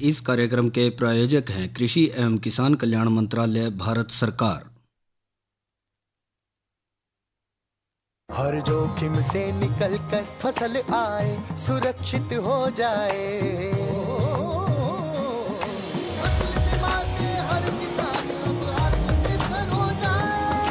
इस कार्यक्रम के प्रायोजक हैं कृषि एवं किसान कल्याण मंत्रालय, भारत सरकार। हर जोखिम से निकल कर फसल आए, सुरक्षित हो जाए। फसल बीमा से हर किसान अब आत्मनिर्भर हो जाए।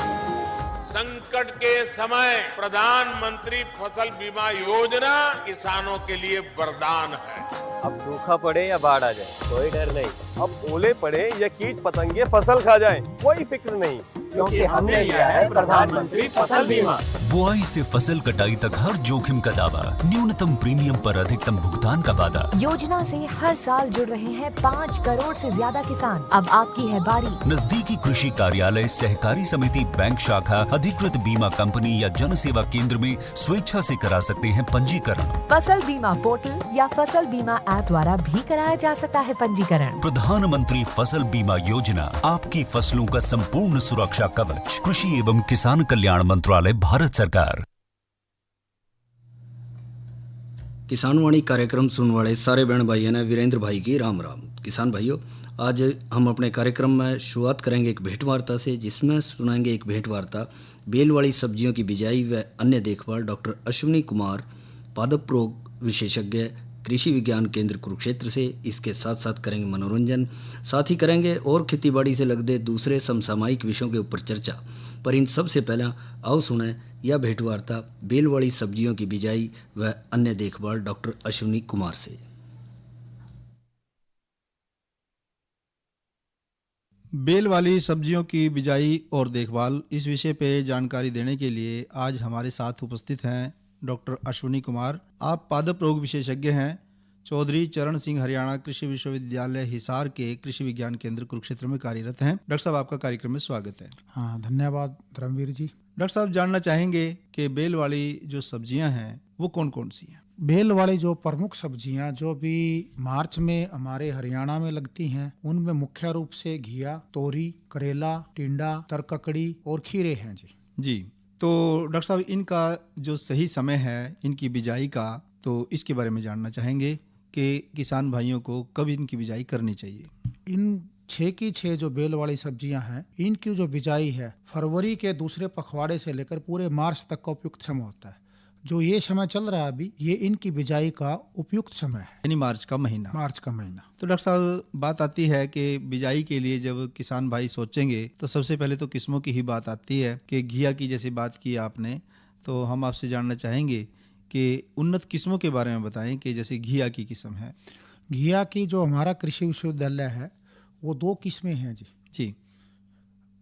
संकट के समय प्रधानमंत्री फसल बीमा योजना किसानों के लिए वरदान है। अब सूखा पड़े या बाढ़ आ जाए कोई डर नहीं। अब ओले पड़े या कीट पतंगे फसल खा जाए कोई फिक्र नहीं, क्योंकि हमने लिया है प्रधानमंत्री फसल बीमा। बुआई से फसल कटाई तक हर जोखिम का दावा, न्यूनतम प्रीमियम पर अधिकतम भुगतान का वादा। योजना से हर साल जुड़ रहे हैं 5 करोड़ से ज्यादा किसान। अब आपकी है बारी। नजदीकी कृषि कार्यालय, सहकारी समिति, बैंक शाखा, अधिकृत बीमा कंपनी या जन सेवा केंद्र में स्वेच्छा से करा सकते हैं पंजीकरण। फसल बीमा पोर्टल या फसल बीमा ऐप द्वारा भी कराया जा सकता है पंजीकरण। प्रधानमंत्री फसल बीमा योजना, आपकी फसलों का संपूर्ण सुरक्षा कवच। कृषि एवं किसान कल्याण मंत्रालय, भारत सरकार। किसानवाणी कार्यक्रम सुनने वाले सारे बहन भाइयों ने वीरेंद्र भाई की राम राम। किसान भाइयों, आज हम अपने कार्यक्रम में शुरुआत करेंगे एक भेंट वार्ता से, जिसमें सुनाएंगे एक भेंट वार्ता बेल वाली सब्जियों की बिजाई व अन्य देखभाल, डॉक्टर अश्विनी कुमार, पादप रोग विशेषज्ञ, कृषि विज्ञान केंद्र कुरुक्षेत्र से। इसके साथ साथ करेंगे मनोरंजन, साथ ही करेंगे और खेतीबाड़ी से लगते दूसरे समसामयिक विषयों के ऊपर चर्चा। पर इन सबसे पहले आओ सुने यह भेंट वार्ता बेल वाली सब्जियों की बिजाई व अन्य देखभाल, डॉक्टर अश्विनी कुमार से। बेल वाली सब्जियों की बिजाई और देखभाल, इस विषय पे जानकारी देने के लिए आज हमारे साथ उपस्थित हैं डॉक्टर अश्विनी कुमार। आप पादप रोग विशेषज्ञ हैं, चौधरी चरण सिंह हरियाणा कृषि विश्वविद्यालय हिसार के कृषि विज्ञान केंद्र कुरुक्षेत्र में कार्यरत हैं। डॉक्टर साहब, आपका कार्यक्रम में स्वागत है। हाँ, धन्यवाद धर्मवीर जी। डॉक्टर साहब, जानना चाहेंगे कि बेल वाली जो सब्जियां हैं वो कौन कौन सी हैं? बेल वाली जो प्रमुख सब्जियां जो भी मार्च में हमारे हरियाणा में लगती हैं, उनमें मुख्य रूप से घिया, तोरी, करेला, टिंडा, तरककड़ी और खीरे हैं जी। जी, तो डॉक्टर साहब, इनका जो सही समय है इनकी बिजाई का, तो इसके बारे में जानना चाहेंगे कि किसान भाइयों को कब इनकी बिजाई करनी चाहिए। इन 6 की 6 जो बेल वाली सब्जियां हैं, इनकी जो बिजाई है फरवरी के दूसरे पखवाड़े से लेकर पूरे मार्च तक का उपयुक्त समय होता है। जो ये समय चल रहा है अभी, ये इनकी बिजाई का उपयुक्त समय है, यानी मार्च का महीना। मार्च का महीना। तो डॉक्टर साहब, बात आती है कि बिजाई के लिए जब किसान भाई सोचेंगे तो सबसे पहले तो किस्मों की ही बात आती है कि घिया की जैसी बात की आपने, तो हम आपसे जानना चाहेंगे कि उन्नत किस्मों के बारे में बताएं कि जैसे घिया की किस्म है। घिया की जो हमारा कृषि विश्वविद्यालय है वो 2 किस्में हैं जी। जी,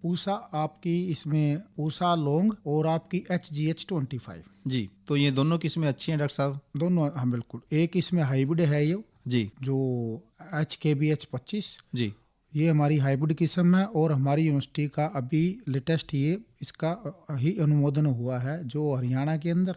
पूसा आपकी, इसमें पूसा लौंग और आपकी HGH25। जी, तो ये दोनों किस्में अच्छी हैं डॉक्टर साहब? दोनों, हाँ बिल्कुल। एक इसमें हाइब्रिड है ये जी, जो HKBH25, जी, ये हमारी हाइब्रिड किस्म है और हमारी यूनिवर्सिटी का अभी लेटेस्ट ये इसका ही अनुमोदन हुआ है, जो हरियाणा के अंदर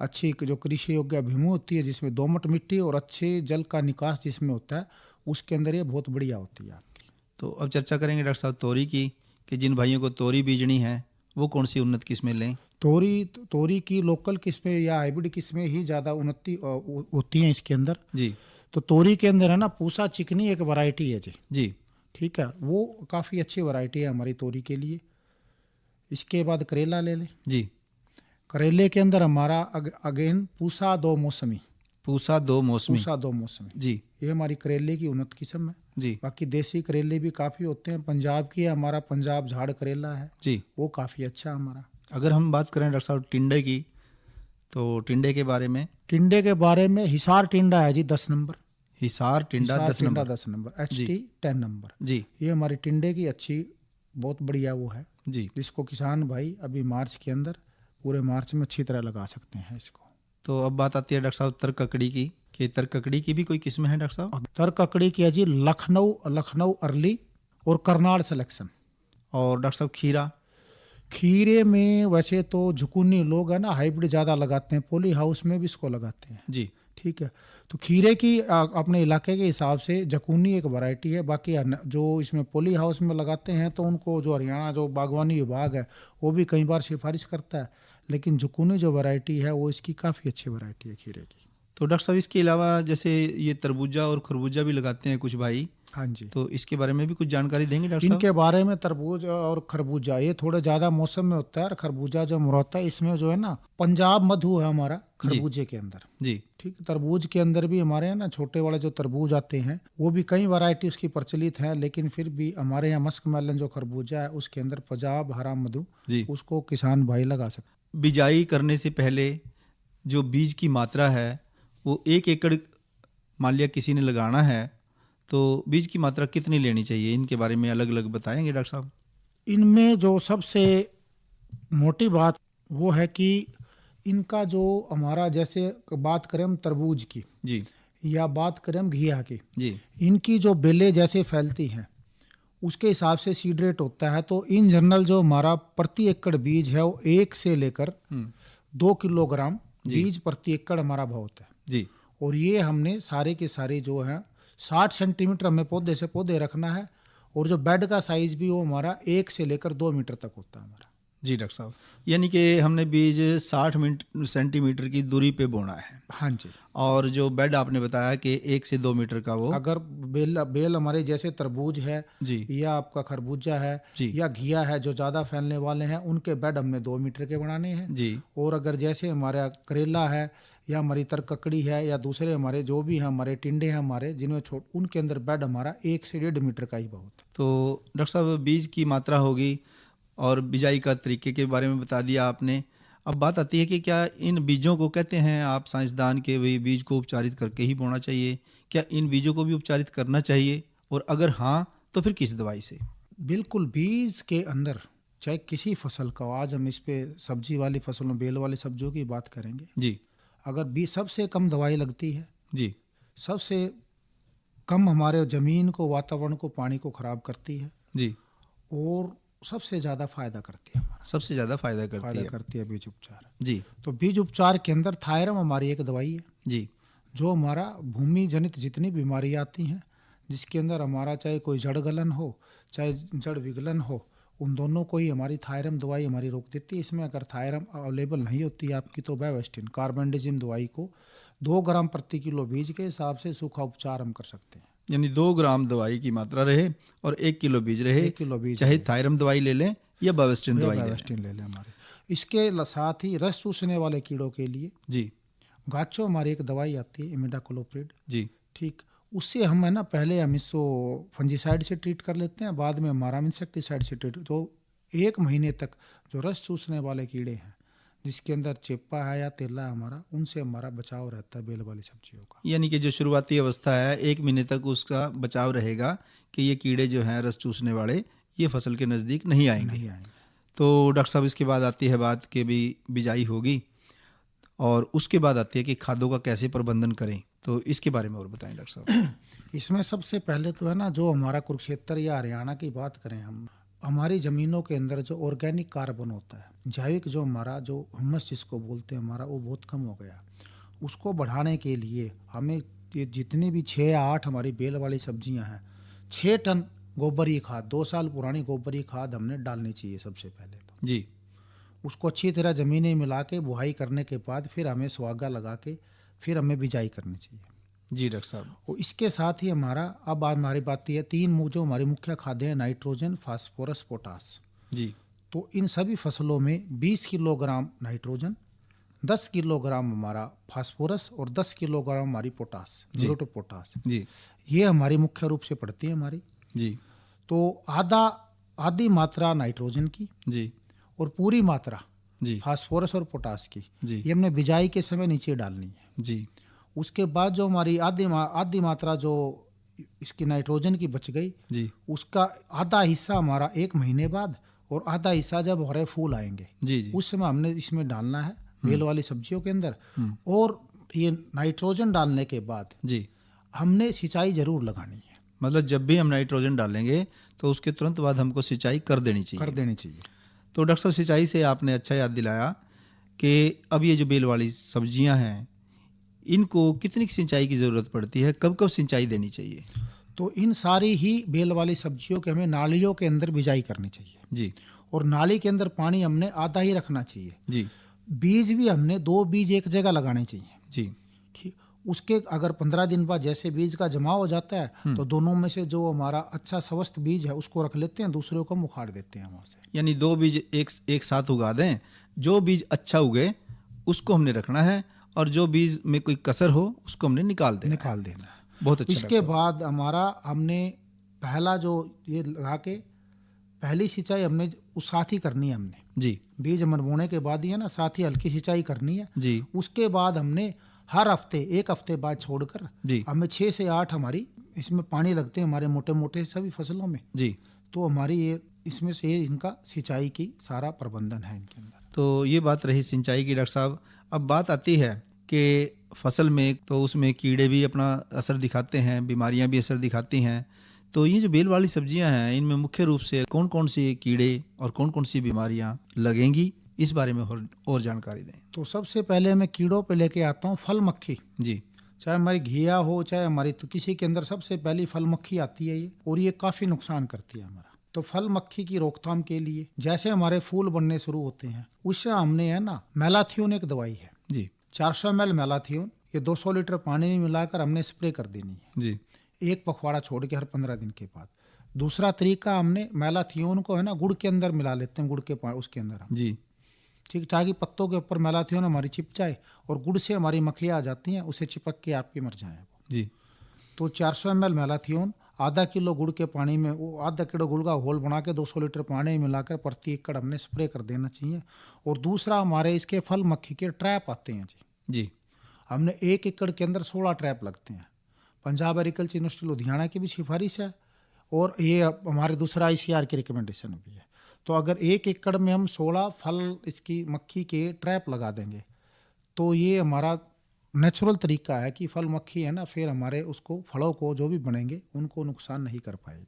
अच्छी जो कृषि योग्य भूमि होती है, जिसमें दोमट मिट्टी और अच्छे जल का निकास जिसमें होता है, उसके अंदर ये बहुत बढ़िया होती है आपकी। तो अब चर्चा करेंगे डॉक्टर साहब तोरी की, कि जिन भाइयों को तोरी बीजनी है वो कौन सी उन्नत किस्में लें? तोरी की लोकल किस्में या हाइब्रिड किस्में ही ज़्यादा उन्नति होती हैं इसके अंदर जी। तो तोरी के अंदर है ना, पूसा चिकनी एक वैरायटी है जी। जी, ठीक है, वो काफ़ी अच्छी वैरायटी है हमारी तोरी के लिए। इसके बाद करेला ले लें जी। करेले के अंदर हमारा अगेन पूसा 2 मौसमी जी, ये हमारी करेले की उन्नत किस्म है जी। बाकी देसी करेले भी काफ़ी होते हैं। पंजाब की हमारा पंजाब झाड़ करेला है जी, वो काफ़ी अच्छा हमारा। अगर हम बात करें डॉक्टर साहब टिंडे की, तो टिंडे के बारे में हिसार टिंडा है जी 10 नंबर। हिसार टिंडा 10 नंबर HT 10 नंबर जी। ये हमारी टिंडे की अच्छी बहुत बढ़िया वो है जी, जिसको किसान भाई अभी मार्च के अंदर पूरे मार्च में अच्छी तरह लगा सकते हैं इसको। तो अब बात आती है डॉक्टर साहब तरककड़ी की, कि तरककड़ी की भी कोई किस्म है डॉक्टर साहब? तरककड़ी की है जी लखनऊ अर्ली और करनाल सिलेक्शन। और डॉक्टर साहब खीरे में वैसे तो झुकुनी लोग है ना हाइब्रिड ज़्यादा लगाते हैं, पॉली हाउस में भी इसको लगाते हैं जी। ठीक है, तो खीरे की अपने इलाके के हिसाब से जकुनी एक वैरायटी है। बाकी जो इसमें पॉली हाउस में लगाते हैं तो उनको जो हरियाणा जो बागवानी विभाग है वो भी कई बार सिफारिश करता है, लेकिन जुकुनी जो वैरायटी है वो इसकी काफ़ी अच्छी वैरायटी है खीरे की। तो डॉक्टर साहब इसके अलावा जैसे ये तरबूजा और खरबूजा भी लगाते हैं कुछ भाई, हाँ जी। तो इसके बारे में भी कुछ जानकारी देंगे डॉक्टर साहब? इनके बारे में तरबूज और खरबूजा ये थोड़े ज्यादा मौसम में होता है, और खरबूजा जो होता है इसमें जो है ना पंजाब मधु है हमारा खरबूजे के अंदर। जी ठीक, तरबूज के अंदर भी हमारे यहाँ ना छोटे वाले जो तरबूज आते हैं वो भी कई वैरायटी उसकी प्रचलित है, लेकिन फिर भी हमारे यहाँ मस्क मेलन जो खरबूजा है उसके अंदर पंजाब हरा मधु, जी। उसको किसान भाई लगा सकते। बिजाई करने से पहले जो बीज की मात्रा है वो 1 एकड़ मान लिया किसी ने लगाना है, तो बीज की मात्रा कितनी लेनी चाहिए, इनके बारे में अलग अलग बताएंगे डॉक्टर साहब? इनमें जो सबसे मोटी बात वो है कि इनका जो हमारा जैसे बात करें हम तरबूज की जी या बात करें हम घिया की, जी इनकी जो बेलें जैसे फैलती हैं उसके हिसाब से सीड रेट होता है। तो इन जनरल जो हमारा प्रति एकड़ बीज है वो 1 से लेकर 2 किलोग्राम बीज प्रति एकड़ हमारा भाव होता है जी। और ये हमने सारे के सारे जो है 60 सेंटीमीटर हमें पौधे से पौधे रखना है, और जो बेड का साइज भी वो हमारा 1 से लेकर 2 मीटर तक होता है हमारा। जी डॉक्टर साहब, यानी कि हमने बीज 60 सेंटीमीटर की दूरी पे बोना है। हाँ जी। और जो बेड आपने बताया कि 1 से 2 मीटर का, वो अगर बेल हमारे जैसे तरबूज है जी या आपका खरबूजा है जी या घिया है जो ज़्यादा फैलने वाले हैं, उनके बेड हमने 2 मीटर के बनाने हैं जी। और अगर जैसे हमारा करेला है या हमारी तरककड़ी है या दूसरे हमारे जो भी हैं हमारे टिंडे हैं हमारे जिनमें छोट, उनके अंदर बेड हमारा 1 से 1.5 मीटर का ही बहुत है। तो डॉक्टर साहब बीज की मात्रा होगी और बिजाई का तरीके के बारे में बता दिया आपने। अब बात आती है कि क्या इन बीजों को, कहते हैं आप साइंसदान के, वही बीज को उपचारित करके ही बोना चाहिए, क्या इन बीजों को भी उपचारित करना चाहिए, और अगर हाँ तो फिर किस दवाई से? बिल्कुल, बीज के अंदर चाहे किसी फसल का, आज हम इस पे सब्जी वाली फसलों बेल वाली सब्जियों की बात करेंगे जी अगर बीज सबसे कम दवाई लगती है, जी सबसे कम हमारे ज़मीन को, वातावरण को, पानी को ख़राब करती है जी, और सबसे ज़्यादा फायदा करती है हमारा, सबसे ज़्यादा फायदा करती फायदा है करती है बीज उपचार। जी तो बीज उपचार के अंदर थायरम हमारी एक दवाई है जी जो हमारा भूमि जनित जितनी बीमारी आती हैं जिसके अंदर हमारा चाहे कोई जड़ गलन हो चाहे जड़ विगलन हो, उन दोनों को ही हमारी थायरम दवाई हमारी रोक देती है। इसमें अगर थायरम अवेलेबल नहीं होती है आपकी तो बेवेस्टिन कार्बेंडाजिम दवाई को 2 ग्राम प्रति किलो बीज के हिसाब से सूखा उपचार हम कर सकते हैं। यानी 2 ग्राम दवाई की मात्रा रहे और 1 किलो बीज रहे, 1 किलो बीज चाहे थायरम दवाई ले लें या बेवेस्टिन दवाई ले लें। बेवेस्टिन ले लें हमारे। इसके साथ ही रस चूसने वाले कीड़ों के लिए जी गाचो हमारी एक दवाई आती है इमिडाक्लोप्रिड, जी ठीक, उससे हम है ना पहले हम इसको फंजीसाइड से ट्रीट कर लेते हैं, बाद में हमारा इंसेक्टिसाइड से ट्रीट। तो 1 महीने तक जो रस चूसने वाले कीड़े हैं जिसके अंदर चेपा है या तेला है हमारा, उनसे हमारा बचाव रहता है बेल वाली सब्जियों का। यानी कि जो शुरुआती अवस्था है 1 महीने तक उसका बचाव रहेगा कि ये कीड़े जो हैं रस चूसने वाले ये फसल के नज़दीक नहीं आएंगे। तो डॉक्टर साहब इसके बाद आती है बात कि भी बिजाई होगी और उसके बाद आती है कि खादों का कैसे प्रबंधन करें, तो इसके बारे में और बताएं डॉक्टर साहब। इसमें सबसे पहले तो है ना जो हमारा कुरुक्षेत्र या हरियाणा की बात करें हम, हमारी ज़मीनों के अंदर जो ऑर्गेनिक कार्बन होता है, जैविक जो हमारा जो ह्यूमस जिसको बोलते हैं हमारा, वो बहुत कम हो गया। उसको बढ़ाने के लिए हमें ये जितनी भी 6 या 8 हमारी बेल वाली सब्जियां हैं, 6 टन गोबरी खाद, 2 साल पुरानी गोबरी खाद हमने डालनी चाहिए सबसे पहले तो जी। उसको अच्छी तरह ज़मीन में मिला के बुआई करने के बाद फिर हमें सुहागा लगा के फिर हमें बिजाई करनी चाहिए। जी डॉक्टर साहब। और इसके साथ ही हमारा अब हमारी बात है 3 जो हमारी मुख्य खाद्य हैं, नाइट्रोजन, फास्फोरस, पोटास। जी। तो इन सभी फसलों में 20 किलोग्राम नाइट्रोजन, 10 किलोग्राम हमारा फास्फोरस और 10 किलोग्राम हमारी पोटास, म्यूरेट ऑफ पोटास, जी। ये हमारी मुख्य रूप से पड़ती है हमारी। जी। तो आधी मात्रा नाइट्रोजन की जी और पूरी मात्रा जी फास्फोरस और पोटास की जी ये हमने बिजाई के समय नीचे डालनी है। जी। उसके बाद जो हमारी आधी मात्रा जो इसकी नाइट्रोजन की बच गई, जी। उसका आधा हिस्सा हमारा 1 महीने बाद और आधा हिस्सा जब हमारे फूल आएंगे जी जी। उस समय हमने इसमें डालना है बेल वाली सब्जियों के अंदर। और ये नाइट्रोजन डालने के बाद जी हमने सिंचाई जरूर लगानी है। मतलब जब भी हम नाइट्रोजन डालेंगे तो उसके तुरंत बाद हमको सिंचाई कर देनी चाहिए। तो डॉक्टर साहब सिंचाई से आपने अच्छा याद दिलाया कि अब ये जो बेल वाली सब्जियां हैं इनको कितनी सिंचाई की ज़रूरत पड़ती है, कब कब सिंचाई देनी चाहिए? तो इन सारी ही बेल वाली सब्जियों के हमें नालियों के अंदर बिजाई करनी चाहिए जी। और नाली के अंदर पानी हमने आधा ही रखना चाहिए जी। बीज भी हमने 2 बीज एक जगह लगाने चाहिए जी। ठीक। उसके अगर 15 दिन बाद जैसे बीज का जमाव हो जाता है तो दोनों में से जो हमारा अच्छा स्वस्थ बीज है उसको रख लेते हैं, दूसरे को हम उखाड़ देते हैं वहाँ से। यानी दो बीज एक साथ उगा दें, जो बीज अच्छा उगे उसको हमने रखना है और जो बीज में कोई कसर हो उसको हमने निकाल देना है। बहुत अच्छा। इसके बाद हमने पहला जो ये लगा के पहली सिंचाई हमने उस साथ ही करनी है हमने जी। बीज हमने बोने के बाद ही है ना, साथ ही हल्की सिंचाई करनी है जी। उसके बाद हमने हर हफ्ते 1 हफ्ते बाद छोड़कर जी। हमें 6 से 8 हमारी इसमें पानी लगते हैं हमारे मोटे मोटे सभी फसलों में जी। तो हमारी ये इसमें से इनका सिंचाई की सारा प्रबंधन है इनके अंदर। तो ये बात रही सिंचाई की। डॉक्टर साहब, अब बात आती है कि फसल में तो उसमें कीड़े भी अपना असर दिखाते हैं, बीमारियां भी असर दिखाती हैं। तो ये जो बेल वाली सब्जियां हैं इनमें मुख्य रूप से कौन कौन सी कीड़े और कौन कौन सी बीमारियां लगेंगी, इस बारे में और जानकारी दें। तो सबसे पहले मैं कीड़ों पे लेके आता हूँ फल मक्खी। जी। चाहे हमारी घिया हो चाहे हमारी, तो किसी के अंदर सबसे पहली फल मक्खी आती है ये, और ये काफ़ी नुकसान करती है हमारा। तो फल मक्खी की रोकथाम के लिए जैसे हमारे फूल बनने शुरू होते हैं उससे हमने है ना मैलाथियोन एक दवाई है जी। 400 ml मैलाथियोन, ये 200 लीटर पानी में मिलाकर हमने स्प्रे कर देनी है जी। एक पखवाड़ा छोड़ के हर 15 दिन के बाद। दूसरा तरीका हमने मैलाथियोन को है ना गुड़ के अंदर मिला लेते हैं, गुड़ के उसके अंदर हम जी। ठीक, ताकि पत्तों के ऊपर मैलाथियोन हमारी चिप जाए और गुड़ से हमारी मक्खियाँ आ जाती हैं, उसे चिपक के आपके मर जाएं वो। जी। तो 400 ml मैलाथियोन, आधा किलो गुड़ के पानी में वो आधा किलो गुड़ का घोल बना के 200 लीटर पानी में मिलाकर प्रति एकड़ हमने स्प्रे कर देना चाहिए। और दूसरा हमारे इसके फल मक्खी के ट्रैप आते हैं जी। हमने 1 एकड़ के अंदर 16 ट्रैप लगते हैं। पंजाब एग्रीकल्चर यूनिवर्सिटी लुधियाना की भी सिफारिश है और ये हमारे दूसरा ICAR की रिकमेंडेशन भी है। तो अगर 1 एकड़ में हम 16 फल इसकी मक्खी के ट्रैप लगा देंगे तो ये हमारा नेचुरल तरीका है कि फल मक्खी है ना फिर हमारे उसको फलों को जो भी बनेंगे उनको नुकसान नहीं कर पाएगी।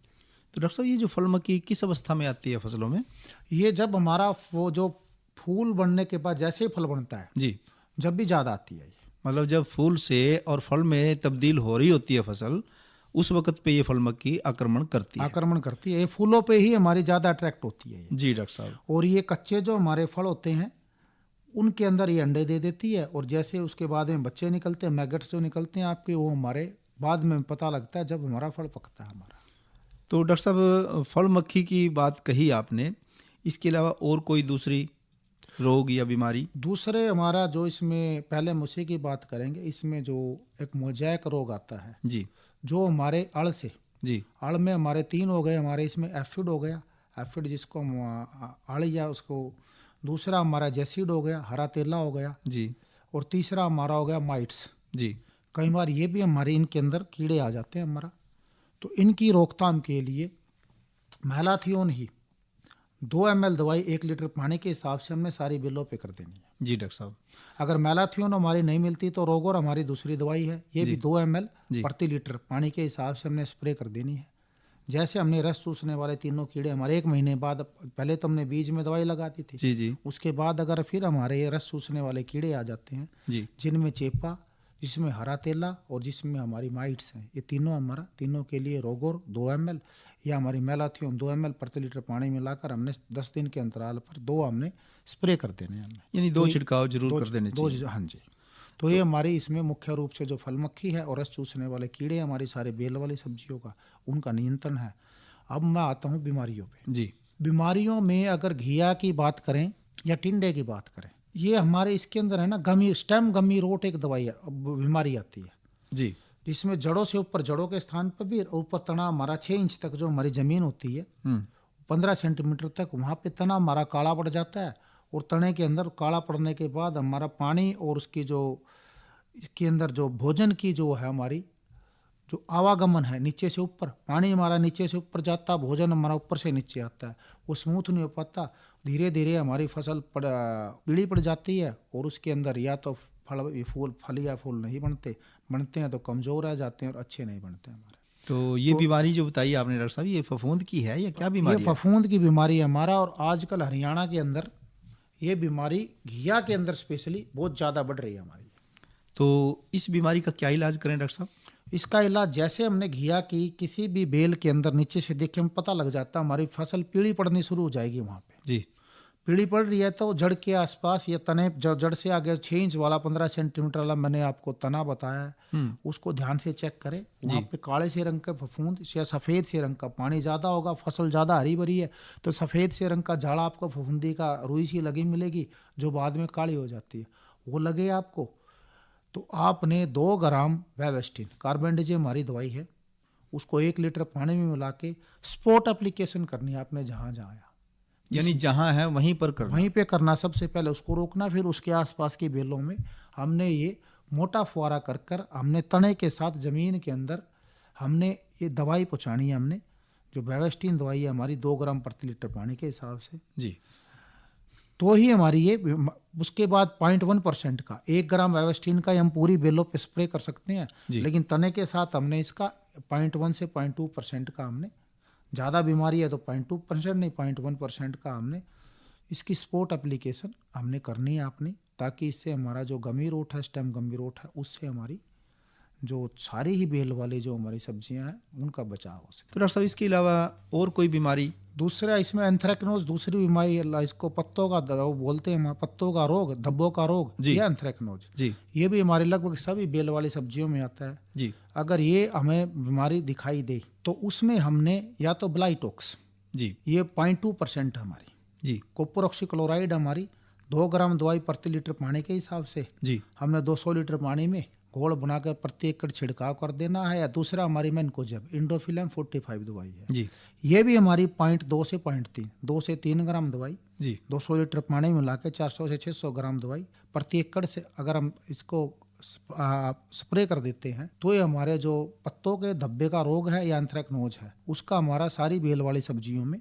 तो डॉक्टर साहब, ये जो फल मक्खी किस अवस्था में आती है फसलों में? ये जब हमारा वो जो फूल बनने के बाद जैसे ही फल बनता है जी, जब भी ज़्यादा आती है ये, मतलब जब फूल से और फल में तब्दील हो रही होती है फसल, उस वक्त पे ये फल मक्खी आक्रमण करती है। ये फूलों पे ही हमारी ज़्यादा अट्रैक्ट होती है ये। जी डॉक्टर साहब। और ये कच्चे जो हमारे फल होते हैं उनके अंदर ये अंडे दे देती है और जैसे उसके बाद में बच्चे निकलते हैं, मैगट्स जो निकलते हैं आपके, वो हमारे बाद में पता लगता है जब हमारा फल पकता है हमारा। तो डॉक्टर साहब, फल मक्खी की बात कही आपने, इसके अलावा और कोई दूसरी रोग या बीमारी? दूसरे हमारा जो इसमें पहले मुझसे की बात करेंगे, इसमें जो एक मोजैक रोग आता है जी। जो हमारे अड़ से जी। अड़ में हमारे 3 हो गए, हमारे इसमें एफिड हो गया, एफिड जिसको हम अड़ या उसको, दूसरा हमारा जैसिड हो गया, हरा तेला हो गया जी। और तीसरा हमारा हो गया माइट्स। जी। कई बार ये भी हमारे इनके अंदर कीड़े आ जाते हैं हमारा। तो इनकी रोकथाम के लिए मैलाथियोन ही 2 ml दवाई 1 लीटर पानी के हिसाब से हमने सारी बिलों पे कर देनी है। जी डॉक्टर साहब। अगर मैलाथियोन हमारी नहीं मिलती तो रोगोर हमारी दूसरी दवाई है, ये भी 2 ml प्रति लीटर पानी के हिसाब से हमने स्प्रे कर देनी है। जैसे हमने रस चूसने वाले तीनों कीड़े हमारे 1 महीने बाद, पहले तो हमने बीज में दवाई लगा दी थी जी। जी। उसके बाद अगर फिर हमारे ये रस चूसने वाले कीड़े आ जाते हैं जी। जिनमें चेपा, जिसमें हरा तेला और जिसमें हमारी माइट्स हैं, ये तीनों के लिए रोगोर 2 ml या हमारी मैलाथियोन 2 ml प्रति लीटर पानी मिलाकर हमने 10 दिन के अंतराल पर 2 हमने स्प्रे कर देने हैं। यानी 2 छिड़काव जरूर कर देने चाहिए। हाँ जी। तो ये हमारी इसमें मुख्य रूप से जो फल मक्खी है और रस चूसने वाले कीड़े हमारी सारे बेल वाली सब्जियों का, उनका नियंत्रण है। अब मैं आता हूँ बीमारियों पे। जी। बीमारियों में अगर घिया की बात करें या टिंडे की बात करें, ये हमारे इसके अंदर है ना स्टेम गमी रोट एक दवाई बीमारी आती है जी। जिसमें जड़ों से ऊपर, जड़ों के स्थान पर भी ऊपर तना हमारा 6 इंच तक जो हमारी जमीन होती है 15 सेंटीमीटर तक, वहाँ पे तना हमारा काला पड़ जाता है। और तने के अंदर काला पड़ने के बाद हमारा पानी और उसकी जो इसके अंदर जो भोजन की जो है हमारी जो आवागमन है, नीचे से ऊपर पानी हमारा नीचे से ऊपर जाता, भोजन हमारा ऊपर से नीचे आता है, वो स्मूथ नहीं हो पाता। धीरे धीरे हमारी फसल पीली पड़ जाती है और उसके अंदर या तो फल या फूल नहीं बनते हैं तो कमज़ोर रह जाते हैं और अच्छे नहीं बनते हमारे। तो ये बीमारी जो बताई आपने डॉक्टर साहब, ये फफूंद की है या क्या बीमारी ये फफूंद की बीमारी है हमारा। और आजकल हरियाणा के अंदर ये बीमारी घिया के अंदर स्पेशली बहुत ज़्यादा बढ़ रही है हमारी। तो इस बीमारी का क्या इलाज करें डॉक्टर साहब? इसका इलाज जैसे हमने घिया की किसी भी बेल के अंदर नीचे से देख के हम पता लग जाता है हमारी फसल पीली पड़नी शुरू हो जाएगी वहाँ पे। जी। पीली पड़ रही है तो जड़ के आसपास या तने जो जड़ से आगे 6 इंच वाला 15 सेंटीमीटर वाला मैंने आपको तना बताया है, उसको ध्यान से चेक करें। वहाँ पे काले से रंग का फफूंद या सफ़ेद से रंग का, पानी ज़्यादा होगा, फसल ज़्यादा हरी भरी है तो सफ़ेद से रंग का झाड़ा आपको फफूंदी का रुई सी लगी मिलेगी जो बाद में काली हो जाती है, वो लगे आपको तो आपने 2 ग्राम वेवेस्टिन कार्बेंडाजिम हमारी दवाई है उसको 1 लीटर पानी में मिला के स्पॉट एप्लीकेशन करनी है आपने जहाँ जहाँ, यानी जहां है वहीं पर करना। वहीं पे करना, सबसे पहले उसको रोकना, फिर उसके आसपास की बेलों में हमने ये मोटा फुआरा कर कर हमने तने के साथ ज़मीन के अंदर हमने ये दवाई पहुँचानी है। हमने जो वेवेस्टिन दवाई है हमारी 2 ग्राम प्रति लीटर पानी के हिसाब से जी, तो ही हमारी ये, उसके बाद 0.1% का 1 ग्राम वेवेस्टिन का हम पूरी बेलों पे स्प्रे कर सकते हैं, लेकिन तने के साथ हमने इसका 0.1 से 0.2% का हमने, ज़्यादा बीमारी है तो 0.2% नहीं 0.1% का हमने इसकी स्पॉट एप्लीकेशन हमने करनी है आपने, ताकि इससे हमारा जो गमी रोट है, स्टेम गमी रोट है, उससे हमारी जो सारी ही बेल वाली जो हमारी सब्जियां हैं उनका बचाव हो सके। तो डॉक्टर साहब इसके अलावा और कोई बीमारी? दूसरा इसमें एंथ्रेक्नोज दूसरी बीमारी है, इसको पत्तों का बोलते हैं पत्तों का रोग, धब्बों का रोग या एंथ्रेक्नोज जी, ये भी हमारे लगभग सभी बेल वाली सब्जियों में आता है जी। अगर ये हमें बीमारी दिखाई दे तो उसमें हमने या तो ब्लाइटोक्स जी, ये 0.2% हमारी जी, कॉपर ऑक्सीक्लोराइड हमारी 2 ग्राम दवाई प्रति लीटर पानी के हिसाब से जी, हमने 200 लीटर पानी में घोल बनाकर प्रति एकड़ छिड़काव कर देना है। या दूसरा हमारी मैनकोजेब इंडोफिलम 45 दवाई है जी, ये भी हमारी 0.2 से 0.3 2 से 3 ग्राम दवाई जी, 200 लीटर पानी में मिला के 400 से 600 ग्राम दवाई प्रति एकड़ से अगर हम इसको स्प्रे कर देते हैं तो ये हमारे जो पत्तों के धब्बे का रोग है या एंथ्रेक्नोज है उसका हमारा सारी बेल वाली सब्जियों में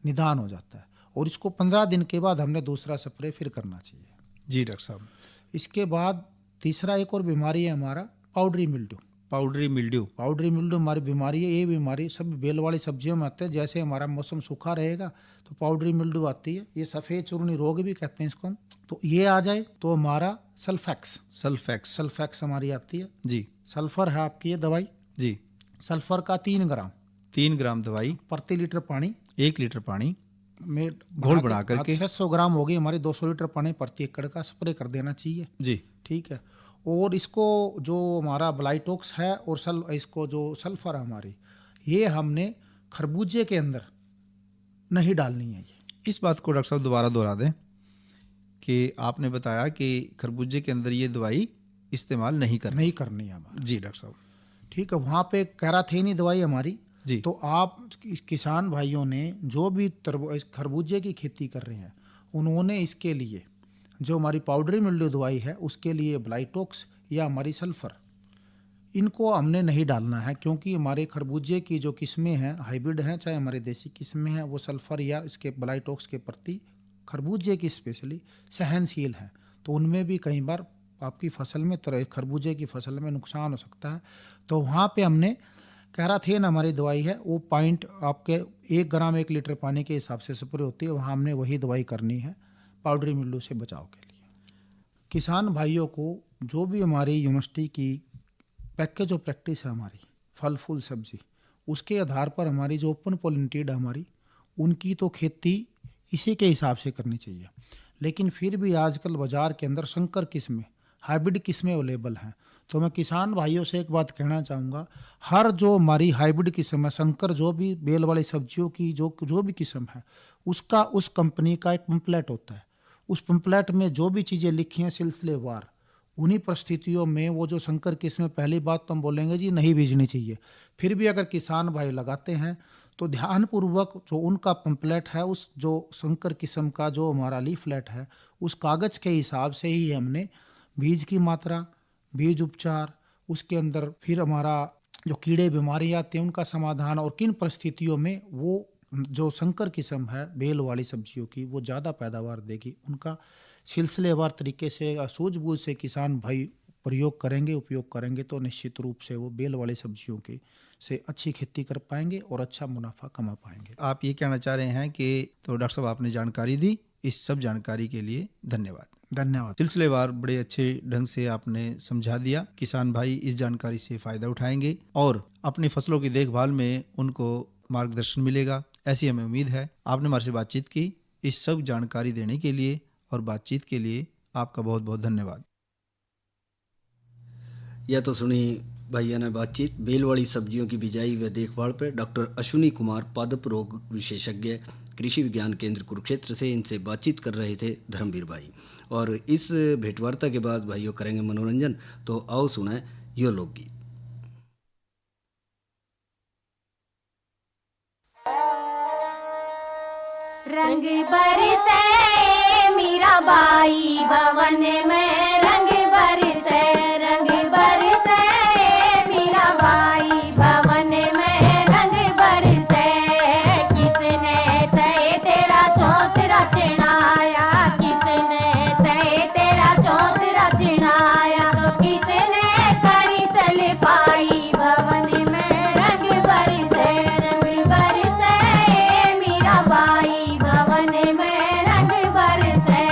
निदान हो जाता है। और इसको 15 दिन के बाद हमने दूसरा स्प्रे फिर करना चाहिए। जी डॉक्टर साहब। इसके बाद तीसरा एक और बीमारी है हमारा powdery mildew. Powdery mildew, powdery mildew हमारी बीमारी है। ये बीमारी सब बेल वाली सब्जियों में आते हैं। जैसे हमारा मौसम सूखा रहेगा तो पाउडरी मिल्ड्यू आती है, ये सफ़ेद चूर्णी रोग भी कहते हैं इसको हम। तो ये आ जाए तो हमारा सल्फेक्स हमारी आती है जी, सल्फर है आपकी ये दवाई जी, सल्फर का 3 ग्राम दवाई प्रति लीटर पानी 1 लीटर पानी में घोल बना करके 600 ग्राम होगी हमारी 200 लीटर पानी प्रति एकड़ का स्प्रे कर देना चाहिए। जी, ठीक है। और इसको जो हमारा ब्लाइटोक्स है और इसको जो सल्फर है हमारी, ये हमने खरबूजे के अंदर नहीं डालनी है। इस बात को डॉक्टर साहब दोबारा दोहरा दें कि आपने बताया कि खरबूजे के अंदर ये दवाई इस्तेमाल नहीं करनी है हमारी। जी डॉक्टर साहब, ठीक है। वहाँ पे कैराथेनी दवाई हमारी जी। तो आप किसान भाइयों ने जो भी खरबूजे की खेती कर रहे हैं उन्होंने इसके लिए जो हमारी पाउडरी मिल्ड्यू दवाई है उसके लिए ब्लाइटोक्स या हमारी सल्फर इनको हमने नहीं डालना है, क्योंकि हमारे खरबूजे की जो किस्में हैं हाइब्रिड हैं, चाहे हमारे देसी किस्में हैं, वो सल्फर या इसके ब्लाइटोक्स के प्रति खरबूजे की स्पेशली सहनशील हैं। तो उनमें भी कई बार आपकी फसल में खरबूजे की फसल में नुकसान हो सकता है। तो वहाँ पे हमने कैराथेन हमारी दवाई है वो पॉइंट आपके 1 ग्राम 1 लीटर पानी के हिसाब से स्प्रे होती है, वहाँ हमने वही दवाई करनी है पाउडरी मिल्ड्यू से बचाव के लिए। किसान भाइयों को जो भी हमारी यूनिवर्सिटी की पैकेज ऑफ प्रैक्टिस है हमारी फल फूल सब्जी, उसके आधार पर हमारी जो ओपन पॉलिनेटेड हमारी उनकी तो खेती इसी के हिसाब से करनी चाहिए। लेकिन फिर भी आजकल बाज़ार के अंदर संकर किस्में हाइब्रिड किस्में अवेलेबल हैं। तो मैं किसान भाइयों से एक बात कहना चाहूँगा, हर जो हमारी हाइब्रिड किस्म है संकर जो भी बेल वाली सब्जियों की जो भी किस्म है उसका उस कंपनी का एक पंपलेट होता है। उस पंपलेट में जो भी चीज़ें लिखी हैं सिलसिलेवार, उन्हीं परिस्थितियों में वो जो संकर किस्में पहली बात तो हम बोलेंगे जी नहीं बीजनी चाहिए। फिर भी अगर किसान भाई लगाते हैं तो ध्यानपूर्वक जो उनका पंपलेट है उस जो संकर किस्म का जो हमारा लीफलेट है उस कागज़ के हिसाब से ही हमने बीज की मात्रा, बीज उपचार, उसके अंदर फिर हमारा जो कीड़े बीमारी आती हैं उनका समाधान और किन परिस्थितियों में वो जो संकर किस्म है बेल वाली सब्जियों की वो ज़्यादा पैदावार देगी, उनका सिलसिलेवार तरीके से सूझबूझ से किसान भाई प्रयोग करेंगे, उपयोग करेंगे तो निश्चित रूप से वो बेल वाली सब्जियों की से अच्छी खेती कर पाएंगे और अच्छा मुनाफा कमा पाएंगे। आप ये कहना चाह रहे हैं कि तो डॉक्टर साहब आपने जानकारी दी, इस सब जानकारी के लिए धन्यवाद। धन्यवाद। सिलसिलेवार बड़े अच्छे ढंग से आपने समझा दिया। किसान भाई इस जानकारी से फ़ायदा उठाएंगे और अपनी फसलों की देखभाल में उनको मार्गदर्शन मिलेगा, ऐसी हमें उम्मीद है। आपने हमारे से बातचीत की, इस सब जानकारी देने के लिए और बातचीत के लिए आपका बहुत बहुत धन्यवाद। यह तो सुनी भैया ने बातचीत बेल सब्जियों की बिजाई व देखभाल पर डॉक्टर अश्विनी कुमार पादप रोग विशेषज्ञ कृषि विज्ञान केंद्र कुरुक्षेत्र से। इनसे बातचीत कर रहे थे धर्मवीर भाई। और इस भेंटवार्ता के बाद भाइयों करेंगे मनोरंजन, तो आओ सुनाए यो लोकगीत। रंग बरसे मीराबाई भवन में, रंग बरसे मीराबाई भवन में, रंग बरसे। किसने तय तेरा चौतरा छिड़ाया, किसने तय तेरा चौतरा छिड़ाया, तो किसने करी सलपाई भवन में, रंग बरसे मीराबाई भवन में, रंग बरसे।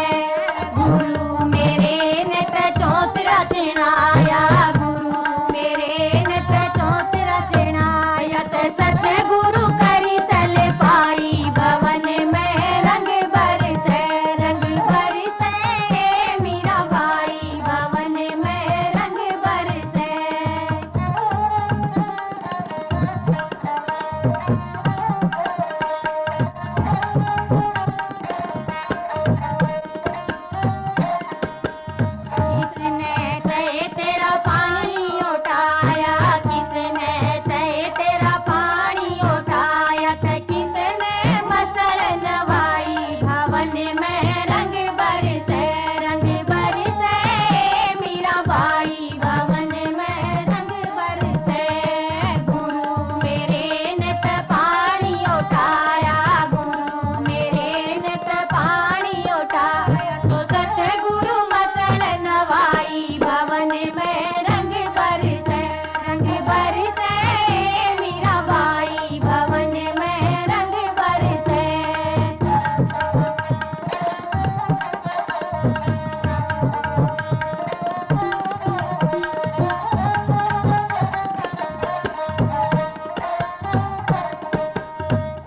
गुरु मेरे ने ते चौतरा छिड़ाया, गुरु मेरे ने ते चौतरा छिड़ाया, ते सतगुरु करी सलपाई भवन में, रंग बरसे मीराबाई भवन में, रंग बरसे। किसने तय तेरा पानी उठाया, किसने तय तेरा पानी उठाया, ते किसने मसल नवाई भवन में, रंग बरसे मीराबाई भवन में, रंग बरसे। गुरु मेरे ने ते पानी उठाया, गुरु मेरे ने ते पानी उठाया, तो सतगुरु मसल नवाई भवन में, रंग बरसे मीराबाई भवन में, रंग बरसे।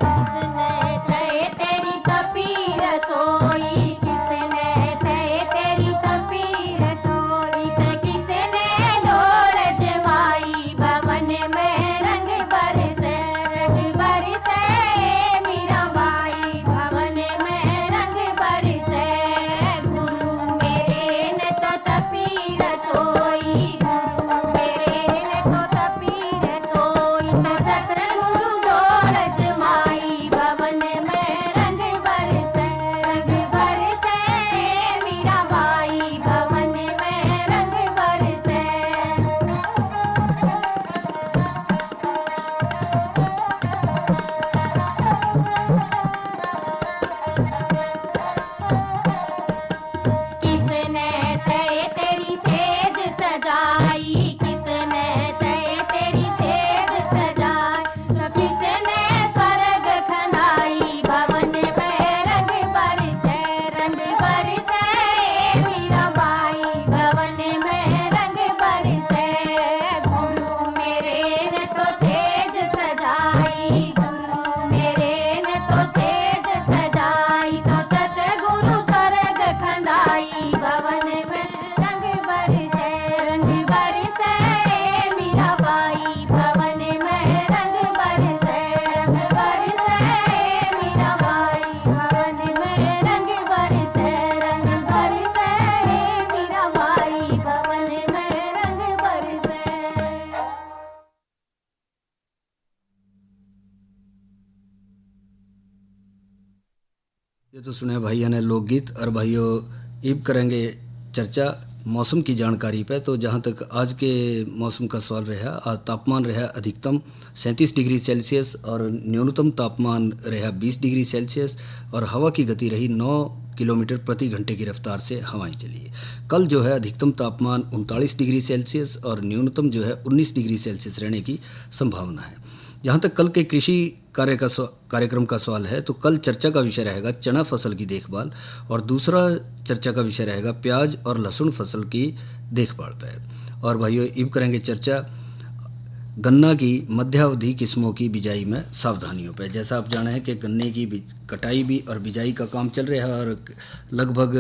किसने तय तेरी तपी रसोई, किसने तय तेरी तपी रसोई, ते किसने डोल जमाई भवन में, रंग बरसे मीराबाई भवन में, रंग बरसे। गुरु मेरे ने तो तपी रसोई, गुरु मेरे ने तो तपी रसोई, तो सतगुरु डोल जमाई भवन में, रंग बरसे मीराबाई भवन में, रंग बरसे। किसने तय तेरी सेज सजाई, किसने तय तेरी सेज सजाई, तो किसने स्वर्ग खनाई भवन में, रंग बरसे मीराबाई भवन में, रंग बरसे। गुरु मेरे ने तो सेज सजाई, गुरु मेरे ने तो सेज सजाई, तो सतगुरु स्वर्ग खनाई भवन में, रंग बरसे मीराबाई भवन में, रंग बरसे मीराबाई भवन में, रंग बरसे मीराबाई भवन में, रंग बरसे। ये तो सुने भैया ने लोकगीत। और भाइयों अब करेंगे चर्चा मौसम की जानकारी पे। तो जहाँ तक आज के मौसम का सवाल रहा, आज तापमान रहा अधिकतम 37 डिग्री सेल्सियस और न्यूनतम तापमान रहा 20 डिग्री सेल्सियस, और हवा की गति रही 9 किलोमीटर प्रति घंटे की रफ्तार से हवाएं चली है। कल जो है अधिकतम तापमान 39 डिग्री सेल्सियस और न्यूनतम जो है 19 डिग्री सेल्सियस रहने की संभावना है। जहाँ तक कल के कृषि कार्यक्रम का सवाल है, तो कल चर्चा का विषय रहेगा चना फसल की देखभाल, और दूसरा चर्चा का विषय रहेगा प्याज और लहसुन फसल की देखभाल पर। और भाइयों अब करेंगे चर्चा गन्ना की मध्यावधि किस्मों की बिजाई में सावधानियों पर। जैसा आप जाने हैं कि गन्ने की कटाई भी और बिजाई का काम चल रहा है, और लगभग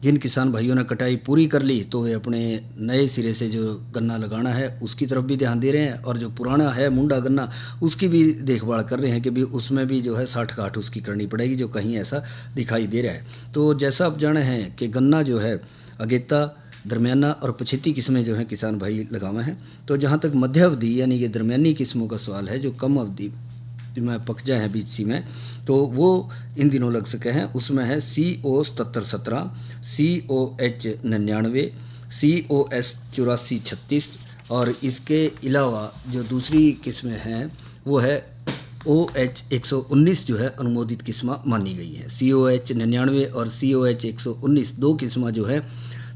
जिन किसान भाइयों ने कटाई पूरी कर ली तो वे अपने नए सिरे से जो गन्ना लगाना है उसकी तरफ भी ध्यान दे रहे हैं, और जो पुराना है मुंडा गन्ना उसकी भी देखभाल कर रहे हैं कि भी उसमें भी जो है 60-60 उसकी करनी पड़ेगी, जो कहीं ऐसा दिखाई दे रहा है। तो जैसा आप जाने हैं कि गन्ना जो है अगेता, दरमियाना और पछेती किस्में जो हैं किसान भाई लगावे हैं। तो जहाँ तक मध्यावधि यानी कि दरमियानी किस्मों का सवाल है, जो कम अवधि में पक जाए हैं बीच सी में, तो वो इन दिनों लग सके हैं। उसमें है CO7717, COH 99, COS 8436, और इसके अलावा जो दूसरी किस्में हैं वो है OH 119 जो है अनुमोदित किस्मा मानी गई है। COH 99 और COH 119 दो किस्मा जो है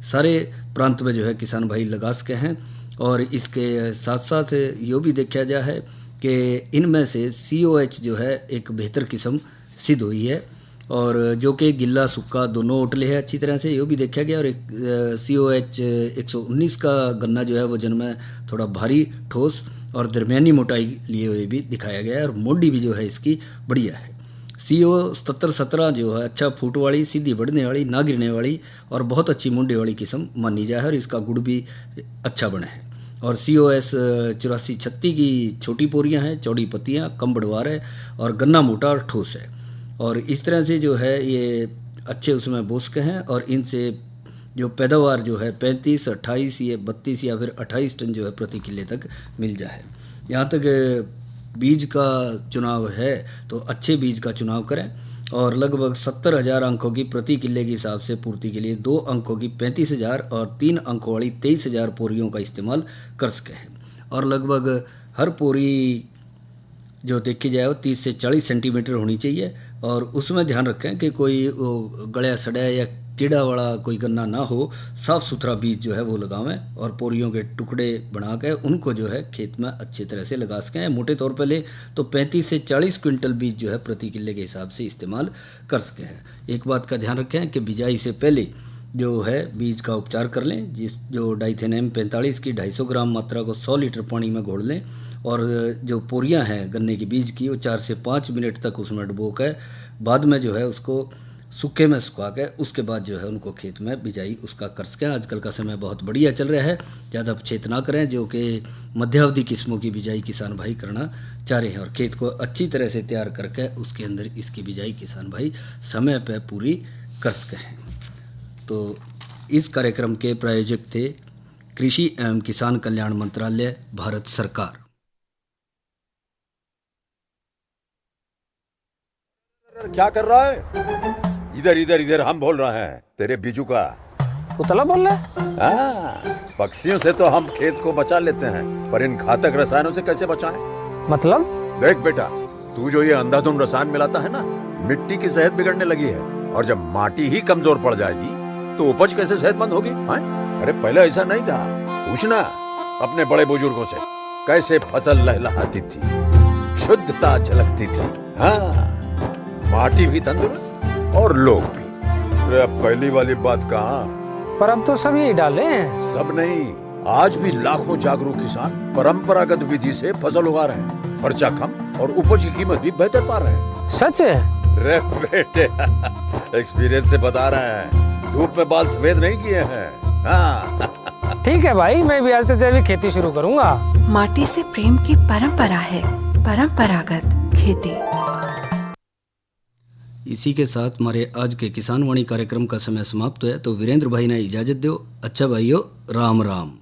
सारे प्रांत में जो है किसान भाई लगा सके हैं। और इसके साथ साथ ये भी देखा जा है कि इनमें से COH जो है एक बेहतर किस्म सिद्ध हुई है, और जो कि गिल्ला सूखा दोनों उठले है अच्छी तरह से, ये भी देखा गया। और एक COH 119 का गन्ना जो है वजन में थोड़ा भारी, ठोस और दरमियानी मोटाई लिए हुए भी दिखाया गया है, और मोडी भी जो है इसकी बढ़िया है। CO7717 जो है अच्छा फूट वाली, सीधी बढ़ने वाली, ना गिरने वाली और बहुत अच्छी मुंडे वाली किस्म मानी जाए है, और इसका गुड़ भी अच्छा बना है। और COS 8436 की छोटी पोरियां हैं, चौड़ी पत्तियां, कम बढ़वार है, और गन्ना मोटा और ठोस है। और इस तरह से जो है ये अच्छे उसमें बोस्क हैं, और इनसे जो पैदावार जो है 35, 28 या 32 या फिर 28 टन जो है प्रति किले तक मिल जाए। यहाँ तक बीज का चुनाव है तो अच्छे बीज का चुनाव करें, और लगभग 70,000 अंकों की प्रति किले के हिसाब से पूर्ति के लिए 2 अंकों की 35,000 और 3 अंकों वाली 23,000 पोरियों का इस्तेमाल कर सके हैं। और लगभग हर पोरी जो देखी जाए वो 30 से 40 सेंटीमीटर होनी चाहिए, और उसमें ध्यान रखें कि कोई गड़या सड़ा या कीड़ा वाला कोई गन्ना ना हो। साफ़ सुथरा बीज जो है वो लगावें, और पोरियों के टुकड़े बना के उनको जो है खेत में अच्छी तरह से लगा सकें। मोटे तौर पर ले तो 35 से 40 क्विंटल बीज जो है प्रति किले के हिसाब से इस्तेमाल कर सके हैं। एक बात का ध्यान रखें कि बिजाई से पहले जो है बीज का उपचार कर लें, जो डाइथेनेम 45 की 250 ग्राम मात्रा को 100 लीटर पानी में घोल लें, और जो पोरियां हैं गन्ने के बीज की वो 4 से 5 मिनट तक उसमें डुबो कर बाद में जो है उसको सूखे में सुखा के उसके बाद जो है उनको खेत में बिजाई उसका कर सकें। आजकल का समय बहुत बढ़िया चल रहा है, ज़्यादा पछेत ना करें, जो कि मध्यावधि किस्मों की बिजाई किसान भाई करना चाह रहे हैं, और खेत को अच्छी तरह से तैयार करके उसके अंदर इसकी बिजाई किसान भाई समय पर पूरी कर सकें हैं। तो इस कार्यक्रम के प्रायोजक थे कृषि एवं किसान कल्याण मंत्रालय, भारत सरकार। क्या कर रहा है? इधर इधर इधर हम बोल रहे हैं तेरे बीजू का। उतला बोल रहा है? हाँ, पक्षियों से तो हम खेत को बचा लेते हैं, पर इन घातक रसायनों से कैसे बचाएं? मतलब? देख बेटा, तू जो ये अंधाधुंध रसायन मिलाता है ना, मिट्टी की सेहत बिगड़ने लगी है, और जब माटी ही कमजोर पड़ जाएगी तो उपज कैसे सेहतमंद होगी? अरे पहले ऐसा नहीं था, पूछना अपने बड़े बुजुर्गों से, कैसे फसल लहलहाती थी, शुद्धता झलकती थी। हाँ, माटी भी तंदुरुस्त और लोग भी। अरे अब पहली वाली बात कहाँ? पर अब तो सब यही डाले हैं। सब नहीं, आज भी लाखों जागरूक किसान परंपरागत विधि से फसल उगा रहे हैं, खर्चा कम और उपज की कीमत भी बेहतर पा रहे हैं। सच है? रे बेटे, एक्सपीरियंस से बता रहे हैं, धूप में बाल सफेद नहीं किए हैं। हाँ। ठीक है भाई, मैं भी आज से जैविक खेती शुरू करूंगा। माटी से प्रेम की परंपरा है, परंपरागत खेती। इसी के साथ हमारे आज के किसान वाणी कार्यक्रम का समय समाप्त है। तो वीरेंद्र भाई ने इजाज़त दो। अच्छा भाइयों, राम राम।